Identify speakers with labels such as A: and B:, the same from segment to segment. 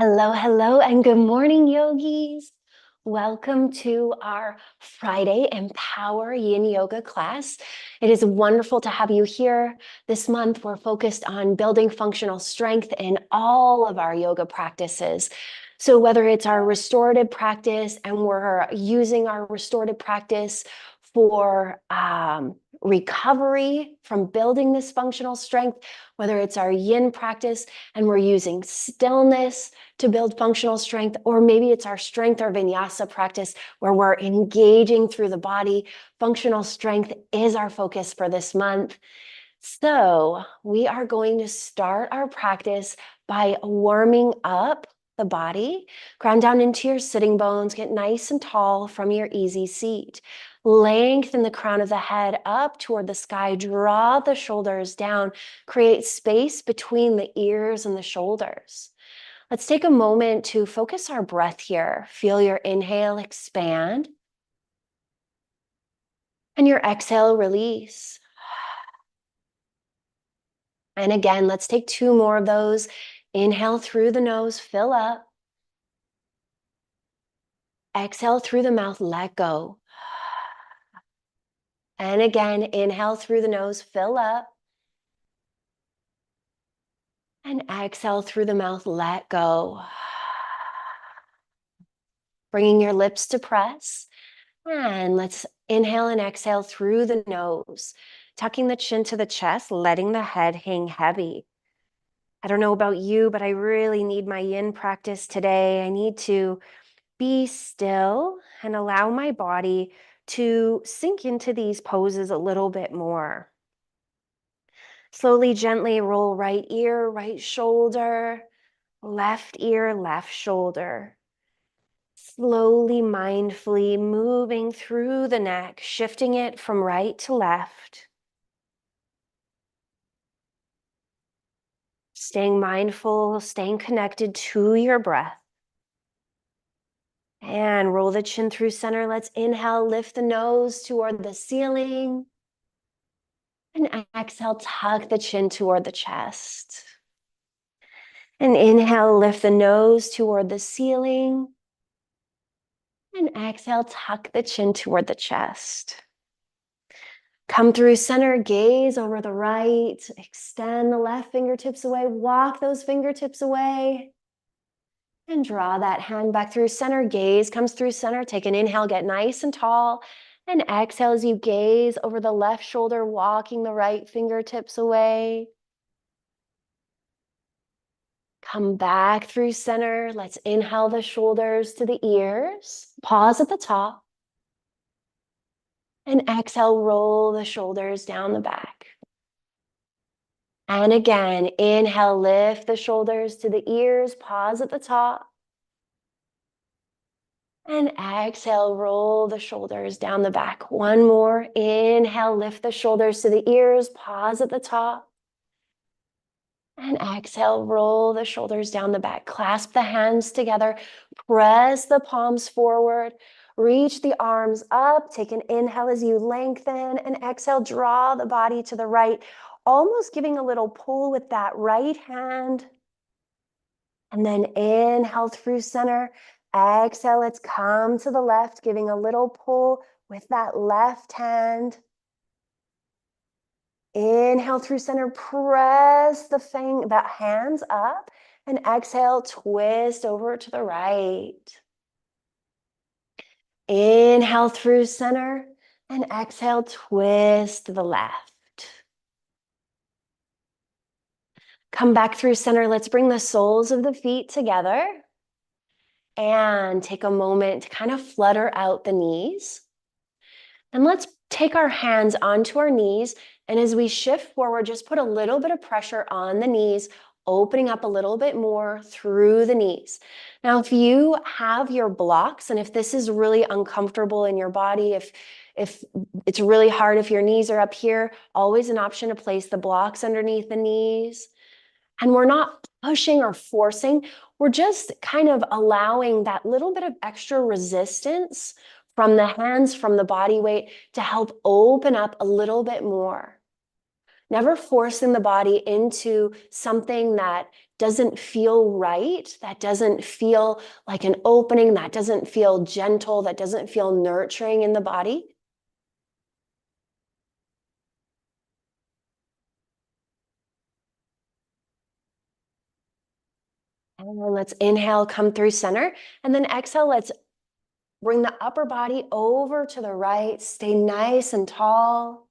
A: Hello, hello, and good morning, yogis. Welcome to our Friday Empower Yin Yoga class. It is wonderful to have you here. This month, we're focused on building functional strength in all of our yoga practices. So whether it's our restorative practice, and we're using our restorative practice for recovery from building this functional strength, whether it's our yin practice and we're using stillness to build functional strength, or maybe it's our strength or vinyasa practice where we're engaging through the body. Functional strength is our focus for this month. So we are going to start our practice by warming up the body. Ground down into your sitting bones, get nice and tall from your easy seat. Lengthen the crown of the head up toward the sky, draw the shoulders down, create space between the ears and the shoulders. Let's take a moment to focus our breath here. Feel your inhale expand and your exhale release. And again, let's take two more of those. Inhale through the nose, fill up. Exhale through the mouth, let go. And again, inhale through the nose, fill up. And exhale through the mouth, let go. Bringing your lips to press. And let's inhale and exhale through the nose, tucking the chin to the chest, letting the head hang heavy. I don't know about you, but I really need my yin practice today. I need to be still and allow my body to sink into these poses a little bit more. Slowly, gently roll right ear, right shoulder, left ear, left shoulder. Slowly, mindfully moving through the neck, shifting it from right to left. Staying mindful, staying connected to your breath. And roll the chin through center. Let's inhale, lift the nose toward the ceiling. And exhale, tuck the chin toward the chest. And inhale, lift the nose toward the ceiling. And exhale, tuck the chin toward the chest. Come through center, gaze over the right. Extend the left fingertips away. Walk those fingertips away. And draw that hand back through center. Gaze comes through center. Take an inhale, get nice and tall. And exhale as you gaze over the left shoulder, walking the right fingertips away. Come back through center. Let's inhale the shoulders to the ears. Pause at the top. And exhale, roll the shoulders down the back. And again, inhale, lift the shoulders to the ears. Pause at the top. And exhale, roll the shoulders down the back. One more. Inhale, lift the shoulders to the ears. Pause at the top. And exhale, roll the shoulders down the back. Clasp the hands together. Press the palms forward. Reach the arms up. Take an inhale as you lengthen. And exhale, draw the body to the right. Almost giving a little pull with that right hand. And then inhale through center. Exhale, let's come to the left, giving a little pull with that left hand. Inhale through center, press the hands up, and exhale, twist over to the right. Inhale through center, and exhale, twist to the left. Come back through center. Let's bring the soles of the feet together. And take a moment to kind of flutter out the knees. And let's take our hands onto our knees. And as we shift forward, just put a little bit of pressure on the knees, opening up a little bit more through the knees. Now, if you have your blocks, and if this is really uncomfortable in your body, if it's really hard if your knees are up here, always an option to place the blocks underneath the knees. And we're not pushing or forcing. We're just kind of allowing that little bit of extra resistance from the hands, from the body weight to help open up a little bit more. Never forcing the body into something that doesn't feel right, that doesn't feel like an opening, that doesn't feel gentle, that doesn't feel nurturing in the body. And then let's inhale, come through center, and then exhale, let's bring the upper body over to the right, stay nice and tall.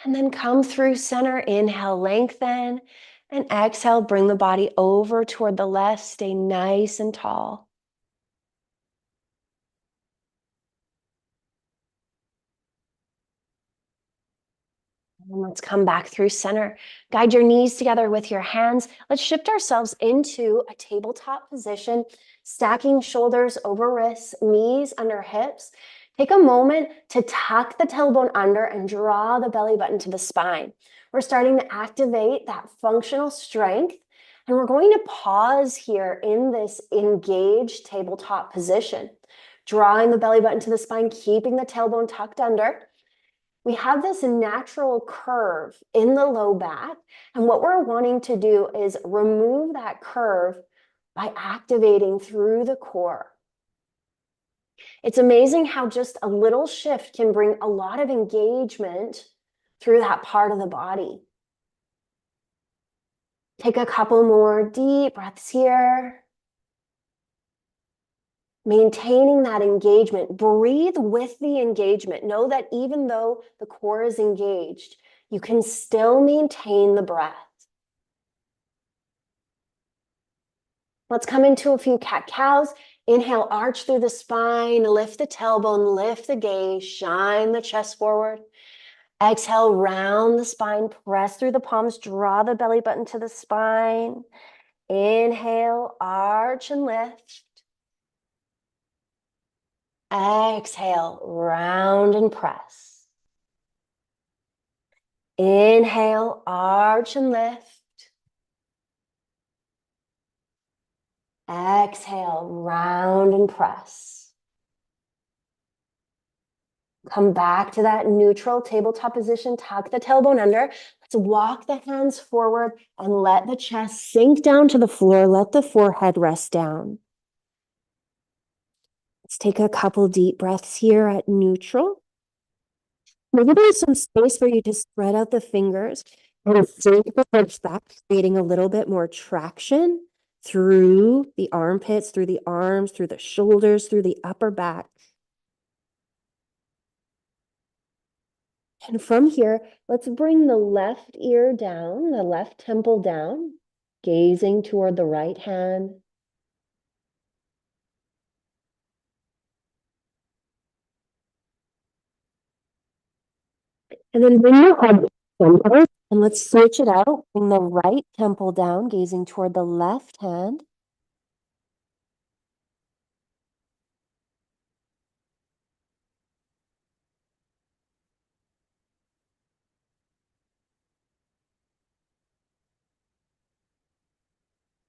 A: And then come through center, inhale, lengthen, and exhale, bring the body over toward the left, stay nice and tall. And let's come back through center. Guide your knees together with your hands. Let's shift ourselves into a tabletop position, stacking shoulders over wrists, knees under hips. Take a moment to tuck the tailbone under and draw the belly button to the spine. We're starting to activate that functional strength, and we're going to pause here in this engaged tabletop position, drawing the belly button to the spine, keeping the tailbone tucked under. We have this natural curve in the low back, and what we're wanting to do is remove that curve by activating through the core. It's amazing how just a little shift can bring a lot of engagement through that part of the body. Take a couple more deep breaths here. Maintaining that engagement. Breathe with the engagement. Know that even though the core is engaged, you can still maintain the breath. Let's come into a few cat-cows. Inhale, arch through the spine, lift the tailbone, lift the gaze, shine the chest forward. Exhale, round the spine, press through the palms, draw the belly button to the spine. Inhale, arch and lift. Exhale, round and press. Inhale, arch and lift. Exhale, round and press. Come back to that neutral tabletop position. Tuck the tailbone under. Let's walk the hands forward and let the chest sink down to the floor. Let the forehead rest down. Let's take a couple deep breaths here at neutral. Maybe there's some space for you to spread out the fingers and sink the hips back, creating a little bit more traction through the armpits, through the arms, through the shoulders, through the upper back. And from here, let's bring the left ear down, the left temple down, gazing toward the right hand. And then bring your head center, and let's switch it out. Bring the right temple down, gazing toward the left hand.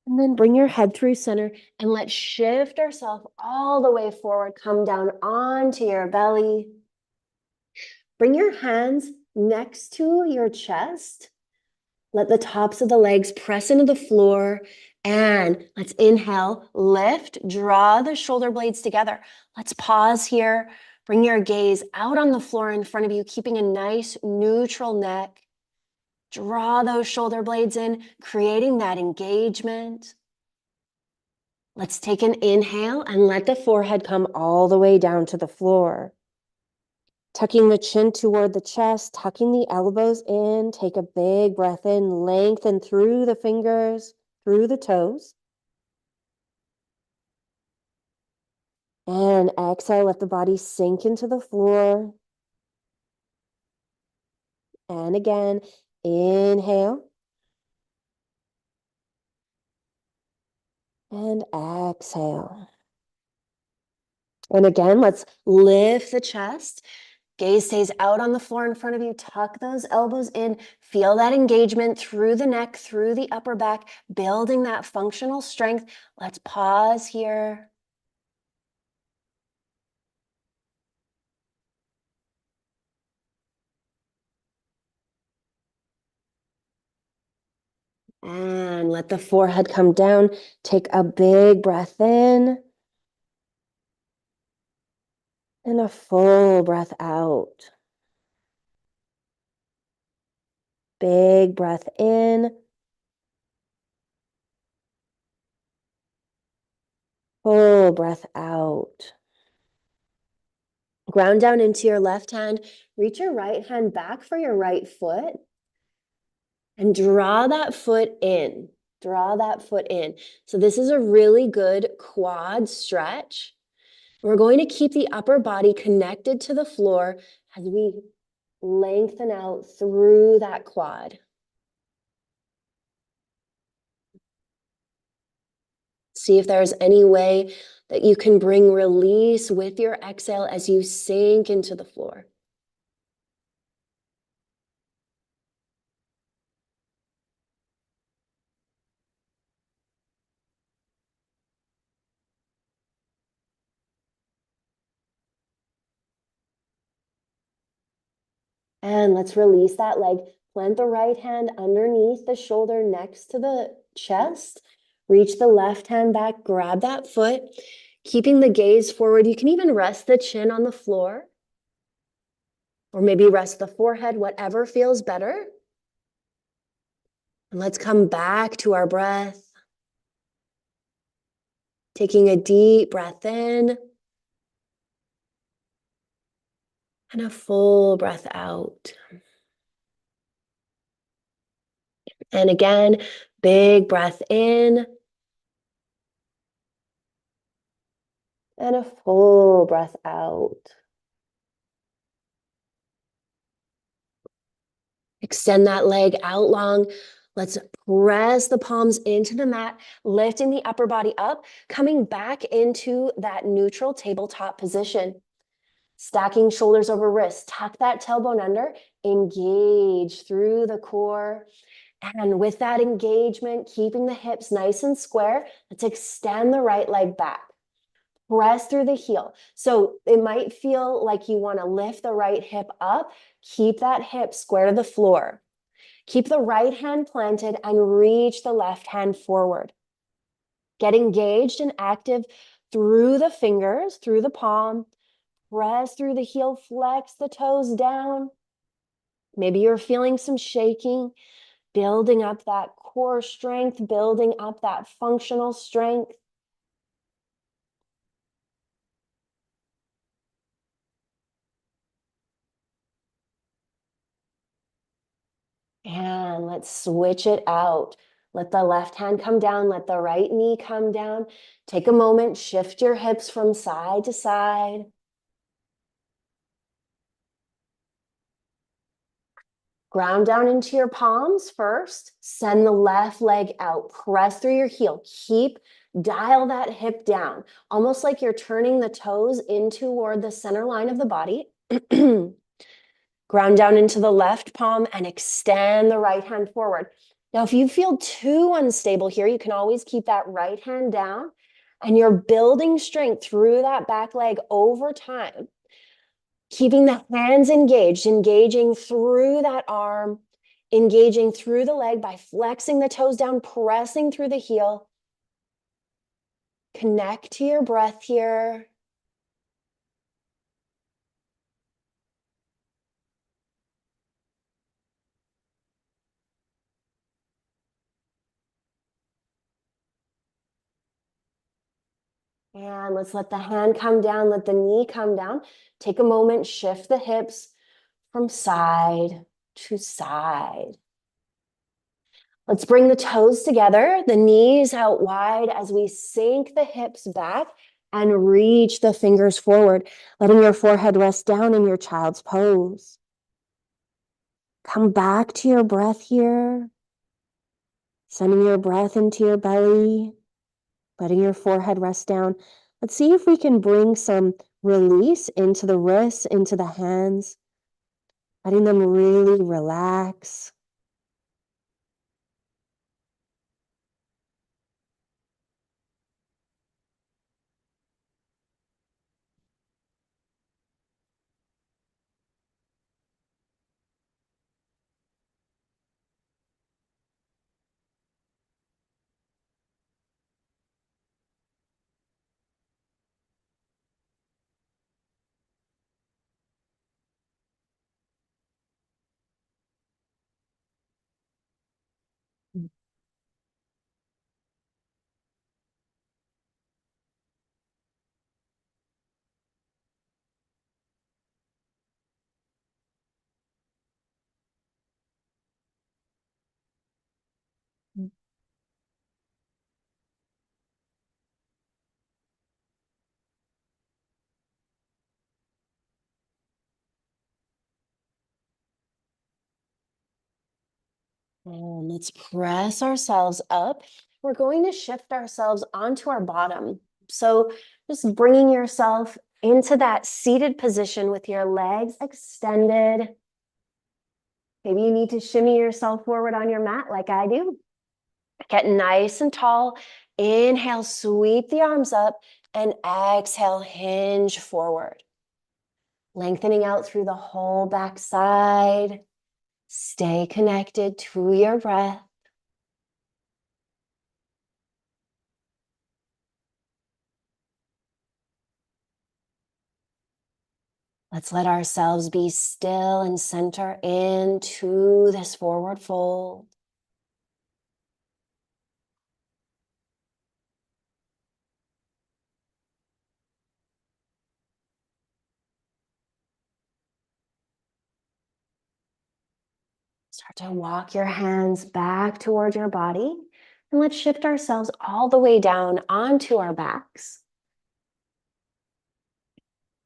A: And then bring your head through center, and let's shift ourselves all the way forward. Come down onto your belly. Bring your hands next to your chest. Let the tops of the legs press into the floor, and let's inhale, lift, draw the shoulder blades together. Let's pause here. Bring your gaze out on the floor in front of you, keeping a nice neutral neck. Draw those shoulder blades in, creating that engagement. Let's take an inhale and let the forehead come all the way down to the floor. Tucking the chin toward the chest, tucking the elbows in. Take a big breath in, lengthen through the fingers, through the toes. And exhale, let the body sink into the floor. And again, inhale. And exhale. And again, let's lift the chest. Gaze stays out on the floor in front of you. Tuck those elbows in. Feel that engagement through the neck, through the upper back, building that functional strength. Let's pause here. And let the forehead come down. Take a big breath in. And a full breath out. Big breath in. Full breath out. Ground down into your left hand. Reach your right hand back for your right foot. And draw that foot in. Draw that foot in. So this is a really good quad stretch. We're going to keep the upper body connected to the floor as we lengthen out through that quad. See if there's any way that you can bring release with your exhale as you sink into the floor. And let's release that leg. Plant the right hand underneath the shoulder next to the chest. Reach the left hand back, grab that foot, keeping the gaze forward. You can even rest the chin on the floor, or maybe rest the forehead, whatever feels better. And let's come back to our breath. Taking a deep breath in and a full breath out. And again, big breath in and a full breath out. Extend that leg out long. Let's press the palms into the mat, lifting the upper body up, coming back into that neutral tabletop position. Stacking shoulders over wrists, tuck that tailbone under, engage through the core. And with that engagement, keeping the hips nice and square, let's extend the right leg back. Press through the heel. So it might feel like you want to lift the right hip up. Keep that hip square to the floor. Keep the right hand planted and reach the left hand forward. Get engaged and active through the fingers, through the palm. Press through the heel, flex the toes down. Maybe you're feeling some shaking, building up that core strength, building up that functional strength. And let's switch it out. Let the left hand come down. Let the right knee come down. Take a moment, shift your hips from side to side. Ground down into your palms first. Send the left leg out. Press through your heel. Dial that hip down, almost like you're turning the toes in toward the center line of the body. Ground down into the left palm and extend the right hand forward. Now, if you feel too unstable here, you can always keep that right hand down and you're building strength through that back leg over time. Keeping the hands engaged, engaging through that arm, engaging through the leg by flexing the toes down, pressing through the heel. Connect to your breath here. And let's let the hand come down, let the knee come down. Take a moment, shift the hips from side to side. Let's bring the toes together, the knees out wide as we sink the hips back and reach the fingers forward, letting your forehead rest down in your child's pose. Come back to your breath here, sending your breath into your belly, letting your forehead rest down. Let's see if we can bring some release into the wrists, into the hands, letting them really relax. And let's press ourselves up. We're going to shift ourselves onto our bottom. So just bringing yourself into that seated position with your legs extended. Maybe you need to shimmy yourself forward on your mat like I do. Get nice and tall. Inhale, sweep the arms up, and exhale, hinge forward. Lengthening out through the whole backside. Stay connected to your breath. Let's let ourselves be still and center into this forward fold. Start to walk your hands back toward your body. And let's shift ourselves all the way down onto our backs.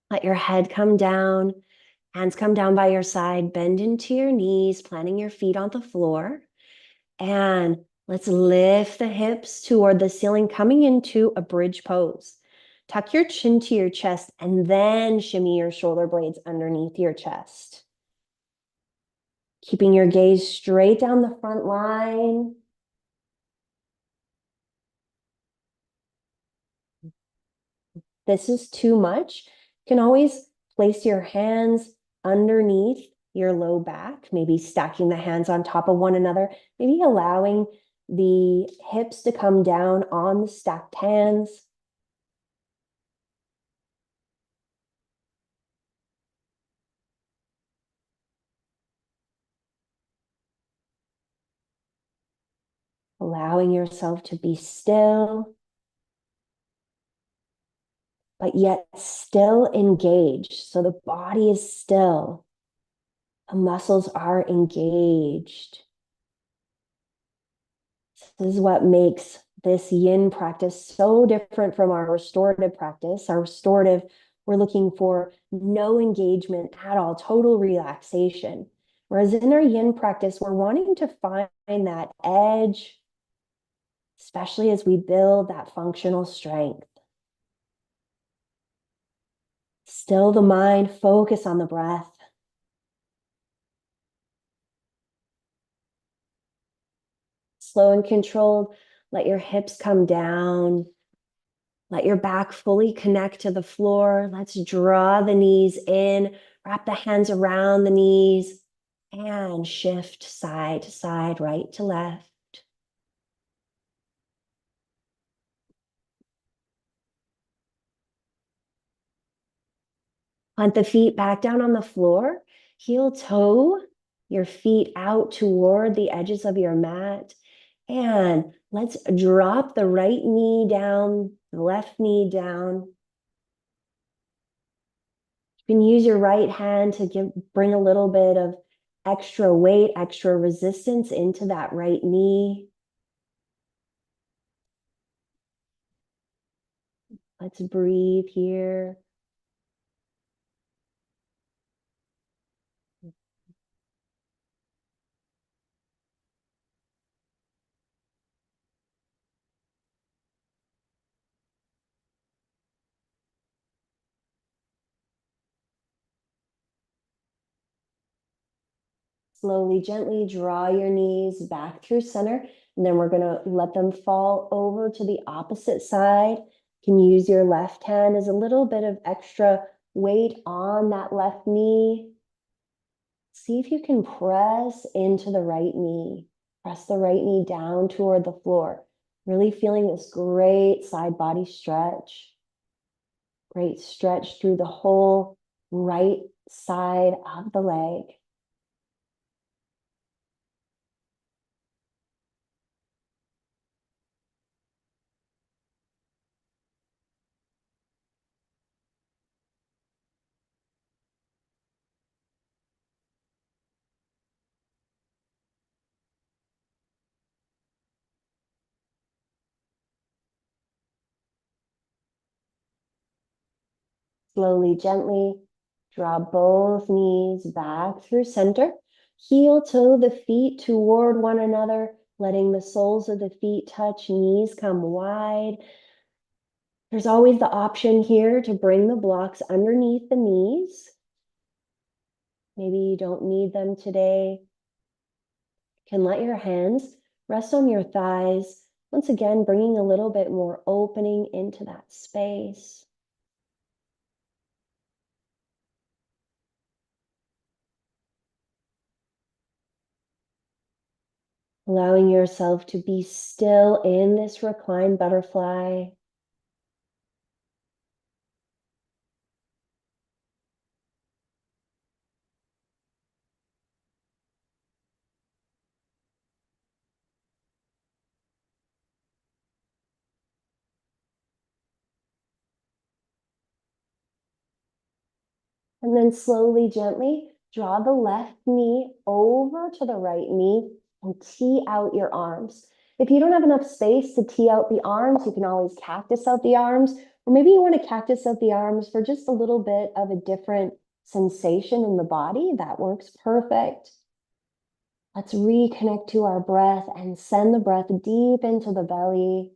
A: Let your head come down, hands come down by your side, bend into your knees, planting your feet on the floor. And let's lift the hips toward the ceiling, coming into a bridge pose. Tuck your chin to your chest and then shimmy your shoulder blades underneath your chest. Keeping your gaze straight down the front line. This is too much. You can always place your hands underneath your low back, maybe stacking the hands on top of one another, maybe allowing the hips to come down on the stacked hands. Allowing yourself to be still, but yet still engaged. So the body is still, the muscles are engaged. This is what makes this yin practice so different from our restorative practice. Our restorative, we're looking for no engagement at all, total relaxation. Whereas in our yin practice, we're wanting to find that edge, especially as we build that functional strength. Still the mind, focus on the breath. Slow and controlled, let your hips come down. Let your back fully connect to the floor. Let's draw the knees in, wrap the hands around the knees, and shift side to side, right to left. Plant the feet back down on the floor. Heel toe your feet out toward the edges of your mat. And let's drop the right knee down, the left knee down. You can use your right hand to bring a little bit of extra weight, extra resistance into that right knee. Let's breathe here. Slowly, gently draw your knees back through center. And then we're going to let them fall over to the opposite side. You can use your left hand as a little bit of extra weight on that left knee. See if you can press into the right knee. Press the right knee down toward the floor. Really feeling this great side body stretch. Great stretch through the whole right side of the leg. Slowly, gently, draw both knees back through center. Heel toe the feet toward one another, letting the soles of the feet touch, knees come wide. There's always the option here to bring the blocks underneath the knees. Maybe you don't need them today. You can let your hands rest on your thighs. Once again, bringing a little bit more opening into that space. Allowing yourself to be still in this reclined butterfly. And then slowly, gently draw the left knee over to the right knee and tee out your arms. If you don't have enough space to tee out the arms, you can always cactus out the arms, or maybe you want to cactus out the arms for just a little bit of a different sensation in the body. That works perfect. Let's reconnect to our breath and send the breath deep into the belly.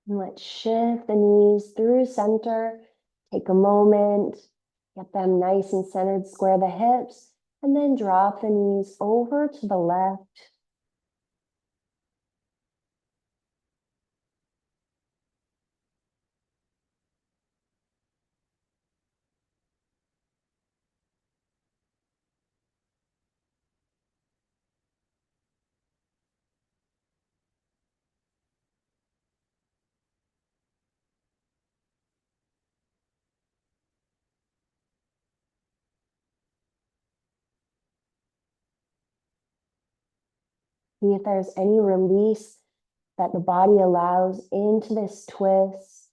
A: And let's shift the knees through center. Take a moment, get them nice and centered, square the hips, and then drop the knees over to the left. See if there's any release that the body allows into this twist.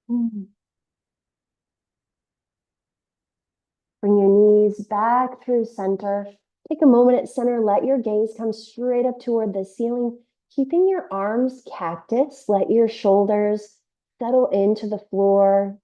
A: Mm. Bring your knees back through center. Take a moment at center. Let your gaze come straight up toward the ceiling. Keeping your arms cactus, let your shoulders settle into the floor.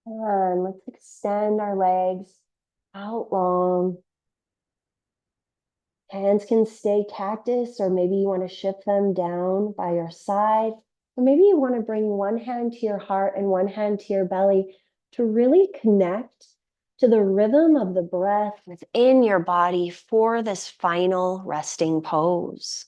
A: And let's extend our legs out long. Hands can stay cactus, or maybe you want to shift them down by your side. Or maybe you want to bring one hand to your heart and one hand to your belly to really connect to the rhythm of the breath within your body for this final resting pose.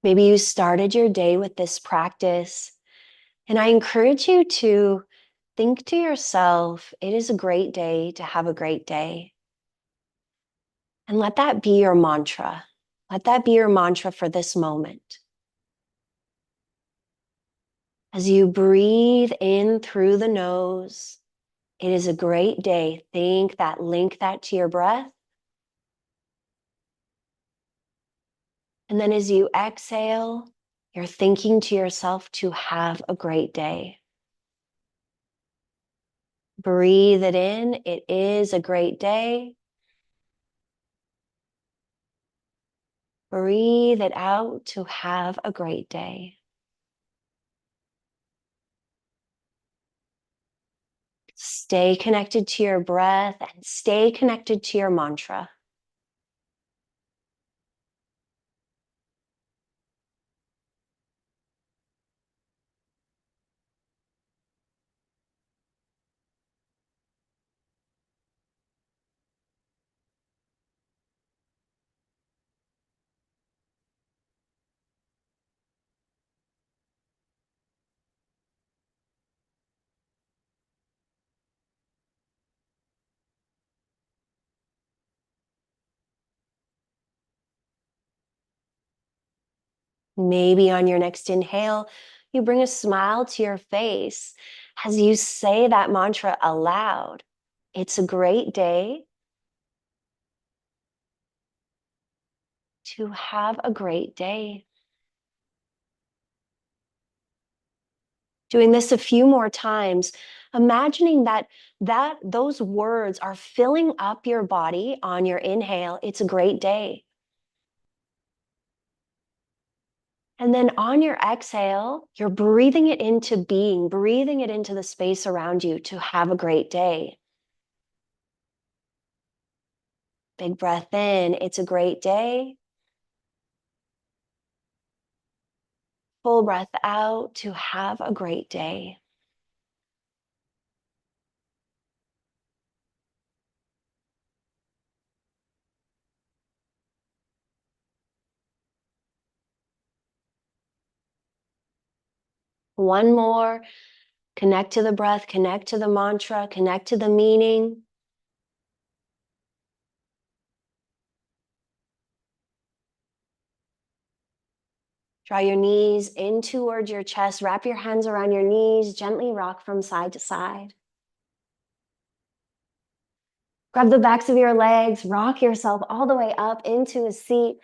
A: Maybe you started your day with this practice, and I encourage you to think to yourself, it is a great day to have a great day. And let that be your mantra. Let that be your mantra for this moment. As you breathe in through the nose, it is a great day. Think that, link that to your breath. And then as you exhale, you're thinking to yourself to have a great day. Breathe it in. It is a great day. Breathe it out to have a great day. Stay connected to your breath and stay connected to your mantra. Maybe on your next inhale, you bring a smile to your face as you say that mantra aloud. It's a great day to have a great day. Doing this a few more times, imagining that those words are filling up your body on your inhale. It's a great day. And then on your exhale, you're breathing it into being, breathing it into the space around you to have a great day. Big breath in. It's a great day. Full breath out to have a great day. One more. Connect to the breath, connect to the mantra, connect to the meaning. Draw your knees in towards your chest. Wrap your hands around your knees. Gently rock from side to side. Grab the backs of your legs. Rock yourself all the way up into a seat.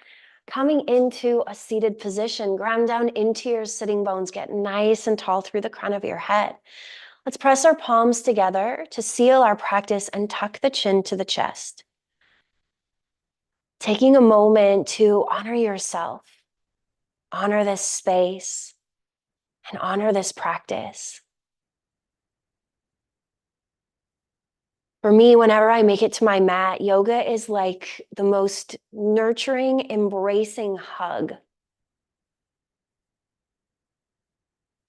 A: Coming into a seated position. Ground down into your sitting bones. Get nice and tall through the crown of your head. Let's press our palms together to seal our practice and tuck the chin to the chest. Taking a moment to honor yourself, honor this space, and honor this practice. For me, whenever I make it to my mat, yoga is like the most nurturing, embracing hug.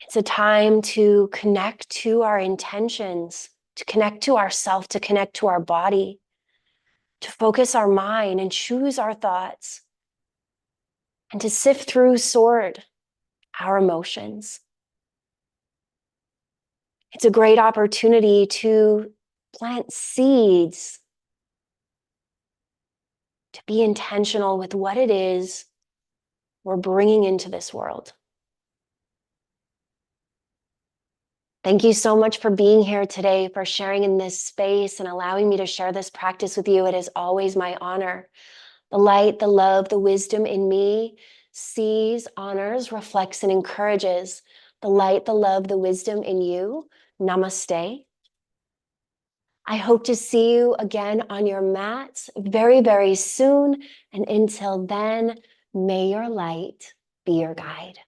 A: It's a time to connect to our intentions, to connect to ourself, to connect to our body, to focus our mind and choose our thoughts, and to sift through, sort our emotions. It's a great opportunity to plant seeds, to be intentional with what it is we're bringing into this world. Thank you so much for being here today, for sharing in this space and allowing me to share this practice with you. It is always my honor. The light, the love, the wisdom in me sees, honors, reflects, and encourages the light, the love, the wisdom in you. Namaste. I hope to see you again on your mats very, very soon. And until then, may your light be your guide.